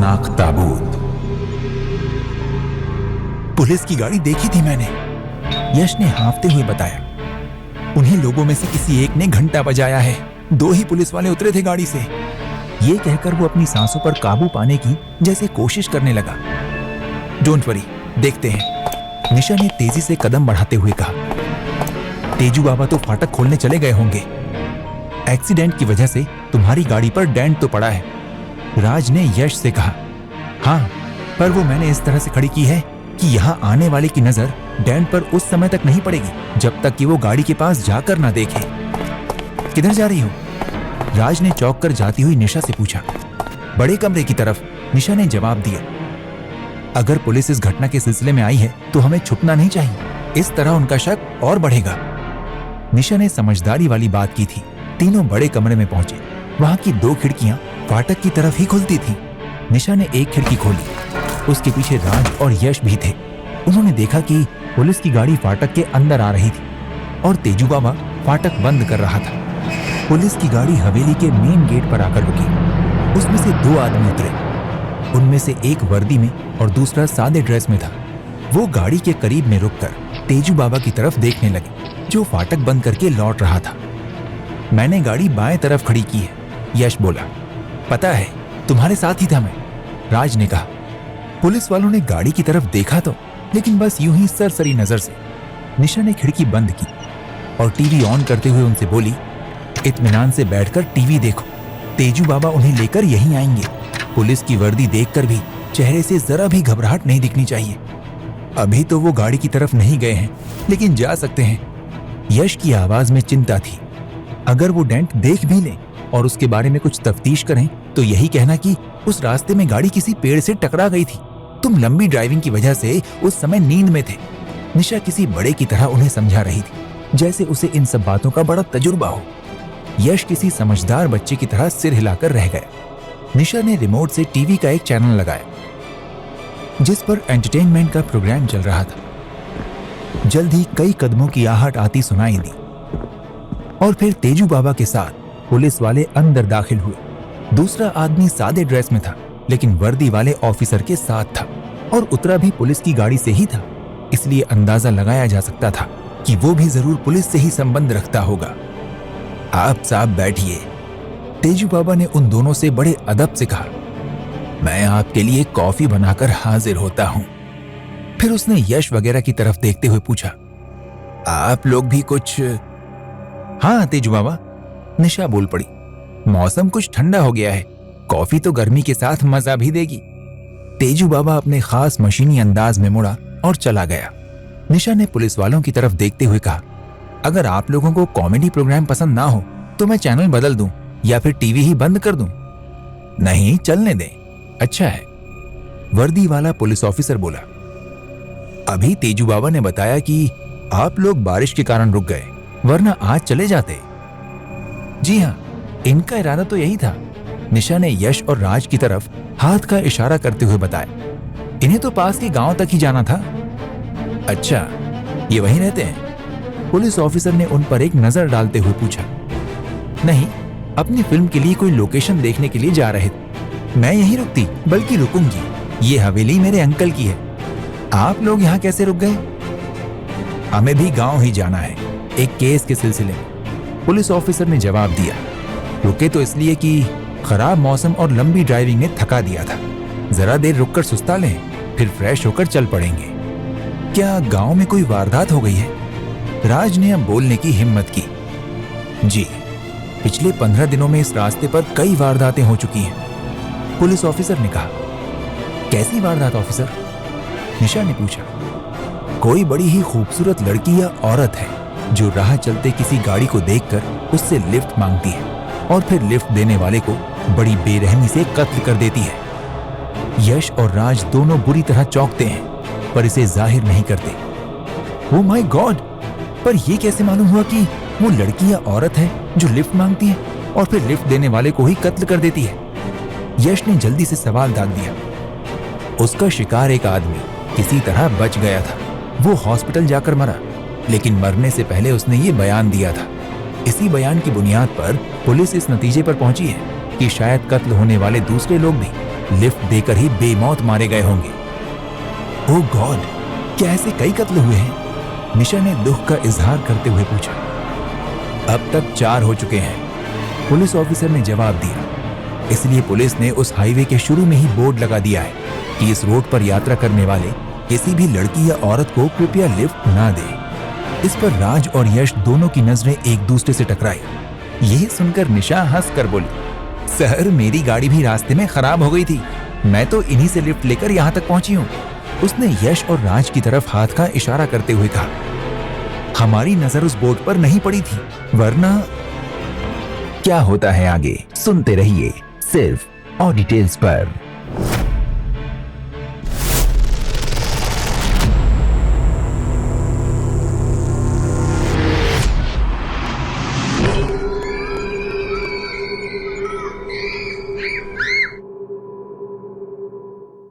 खौफनाक ताबूत। पुलिस की गाड़ी देखी थी मैंने, यश ने हाँफते हुए बताया। उन्हीं लोगों में से किसी एक ने घंटा बजाया है। 2 ही पुलिस वाले उतरे थे गाड़ी से। ये कहकर वो अपनी सांसों पर काबू पाने की जैसे कोशिश करने लगा। डोंट वरी, देखते हैं, निशा ने तेजी से कदम बढ़ाते हुए कहा। तेजू बाबा तो फाटक खोलने चले गए होंगे। एक्सीडेंट की वजह से तुम्हारी गाड़ी पर डेंट तो पड़ा है, राज ने यश से कहा। हाँ, पर वो मैंने इस तरह से खड़ी की है कि यहाँ आने वाले की नजर डेंट पर उस समय तक नहीं पड़ेगी जब तक कि वो गाड़ी के पास जाकर ना देखे। किधर जा रही हो? राज ने चौंक कर जाती हुई निशा से पूछा। बड़े कमरे की तरफ, निशा ने जवाब दिया। अगर पुलिस इस घटना के सिलसिले में आई है तो हमें छुपना नहीं चाहिए, इस तरह उनका शक और बढ़ेगा। निशा ने समझदारी वाली बात की थी। तीनों बड़े कमरे में पहुंचे। वहां की 2 खिड़कियां फाटक की तरफ ही खुलती थी। निशा ने एक खिड़की खोली, उसके पीछे राज और यश भी थे। उन्होंने देखा कि पुलिस की गाड़ी फाटक के अंदर आ रही थी और तेजू बाबा फाटक बंद कर रहा था। पुलिस की गाड़ी हवेली के मेन गेट पर आकर रुकी। उसमें से 2 आदमी उतरे। उनमें से एक वर्दी में और दूसरा सादे ड्रेस में था। वो गाड़ी के करीब में रुककर तेजू बाबा की तरफ देखने लगे, जो फाटक बंद करके लौट रहा था। मैंने गाड़ी बाएं तरफ खड़ी की है, यश बोला। पता है, तुम्हारे साथ ही था मैं, राज ने कहा। पुलिस वालों ने गाड़ी की तरफ देखा तो, लेकिन बस यूं ही सरसरी नजर से। निशा ने खिड़की बंद की और टीवी ऑन करते हुए उनसे बोली, इत्मीनान से बैठकर टीवी देखो, तेजू बाबा उन्हें लेकर यहीं आएंगे। पुलिस की वर्दी देखकर भी चेहरे से जरा भी घबराहट नहीं दिखनी चाहिए। अभी तो वो गाड़ी की तरफ नहीं गए हैं, लेकिन जा सकते हैं। यश की आवाज में चिंता थी। अगर वो डेंट देख भी लें और उसके बारे में कुछ तफ्तीश करें तो यही कहना कि उस रास्ते में गाड़ी किसी पेड़ से टकरा गई थी। तुम लंबी ड्राइविंग की वजह से उस समय नींद में थे। निशा किसी बड़े की तरह उन्हें समझा रही थी, जैसे उसे इन सब बातों का बड़ा तजुर्बा हो। यश किसी समझदार बच्चे की तरह सिर हिलाकर रह गया। निशा ने रिमोट से टीवी का एक चैनल लगाया, जिस पर एंटरटेनमेंट का प्रोग्राम चल रहा था। जल्द ही कई कदमों की आहट आती सुनाई दी और फिर तेजू बाबा के साथ पुलिस वाले अंदर दाखिल हुए। दूसरा आदमी सादे ड्रेस में था, लेकिन वर्दी वाले ऑफिसर के साथ था और उतरा भी पुलिस की गाड़ी से ही था। इसलिए अंदाजा लगाया जा सकता था कि वो भी जरूर पुलिस से ही संबंध रखता होगा। आप साहब बैठिए, तेजू बाबा ने उन दोनों से बड़े अदब से कहा। मैं आपके लिए कॉफी बनाकर हाजिर होता हूं। फिर उसने यश वगैरह की तरफ देखते हुए पूछा, आप लोग भी कुछ? हाँ तेजू बाबा, निशा बोल पड़ी। मौसम कुछ ठंडा हो गया है, कॉफी तो गर्मी के साथ मजा भी देगी। तेजू बाबा अपने खास मशीनी अंदाज में मुड़ा और चला गया। निशा ने पुलिस वालों की तरफ देखते हुए कहा, अगर आप लोगों को कॉमेडी प्रोग्राम पसंद ना हो तो मैं चैनल बदल दूं या फिर टीवी ही बंद कर दूं। नहीं, चलने दें, अच्छा है, वर्दी वाला पुलिस ऑफिसर बोला। अभी तेजू बाबा ने बताया कि आप लोग बारिश के कारण रुक गए, वरना आज चले जाते। जी हाँ, इनका इरादा तो यही था, निशा ने यश और राज की तरफ हाथ का इशारा करते हुए बताया। इन्हें तो पास के गांव तक ही जाना था। अच्छा, ये वहीं रहते हैं? पुलिस ऑफिसर ने उन पर एक नजर डालते हुए पूछा। नहीं, अपनी फिल्म के लिए कोई लोकेशन देखने के लिए जा रहे थे। मैं यहीं रुकती, बल्कि रुकूंगी। ये हवेली मेरे अंकल की है। आप लोग यहाँ कैसे रुक गए? हमें भी गांव ही जाना है, एक केस के सिलसिले में, पुलिस ऑफिसर ने जवाब दिया। रुके तो इसलिए कि खराब मौसम और लंबी ड्राइविंग ने थका दिया था। जरा देर रुककर सुस्ता लें, फिर फ्रेश होकर चल पड़ेंगे। क्या गांव में कोई वारदात हो गई है? राज ने अब बोलने की हिम्मत की। जी, पिछले 15 दिनों में इस रास्ते पर कई वारदातें हो चुकी हैं, पुलिस ऑफिसर ने कहा। कैसी वारदात ऑफिसर? निशा ने पूछा। कोई बड़ी ही खूबसूरत लड़की या औरत है जो राह चलते किसी गाड़ी को देखकर उससे लिफ्ट मांगती है और फिर लिफ्ट देने वाले को बड़ी बेरहमी से कत्ल कर देती है। यश और राज दोनों बुरी तरह चौंकते हैं, पर इसे जाहिर नहीं करते। ओह माय गॉड, पर यह कैसे मालूम हुआ कि वो लड़की या औरत है जो लिफ्ट मांगती है और फिर लिफ्ट देने वाले को ही कत्ल कर देती है? यश ने जल्दी से सवाल दाग दिया। उसका शिकार एक आदमी किसी तरह बच गया था। वो हॉस्पिटल जाकर मरा, लेकिन मरने से पहले उसने ये बयान दिया था। इसी बयान की बुनियाद पर पुलिस इस नतीजे पर पहुंची है कि शायद कत्ल होने वाले दूसरे लोग भी लिफ्ट देकर ही बेमौत मारे गए होंगे। ओह गॉड, क्या ऐसे कई कत्ल हुए हैं? निशा ने दुख का इजहार करते हुए पूछा। अब तक 4 हो चुके हैं, पुलिस ऑफिसर ने जवाब दिया। इसलिए पुलिस ने उस हाईवे के शुरू में ही बोर्ड लगा दिया है कि इस रोड पर यात्रा करने वाले किसी भी लड़की या औरत को कृपया लिफ्ट ना दे। इस पर राज और यश दोनों की नजरें एक दूसरे से टकराई। यही सुनकर निशा हंसकर बोली, सर मेरी गाड़ी भी रास्ते में खराब हो गई थी, मैं तो इन्हीं से लिफ्ट लेकर यहाँ तक पहुंची हूँ। उसने यश और राज की तरफ हाथ का इशारा करते हुए कहा। हमारी नजर उस बोर्ड पर नहीं पड़ी थी, वरना। क्या होता है आगे सुनते रहिए सिर्फ ऑडिटेल्स पर।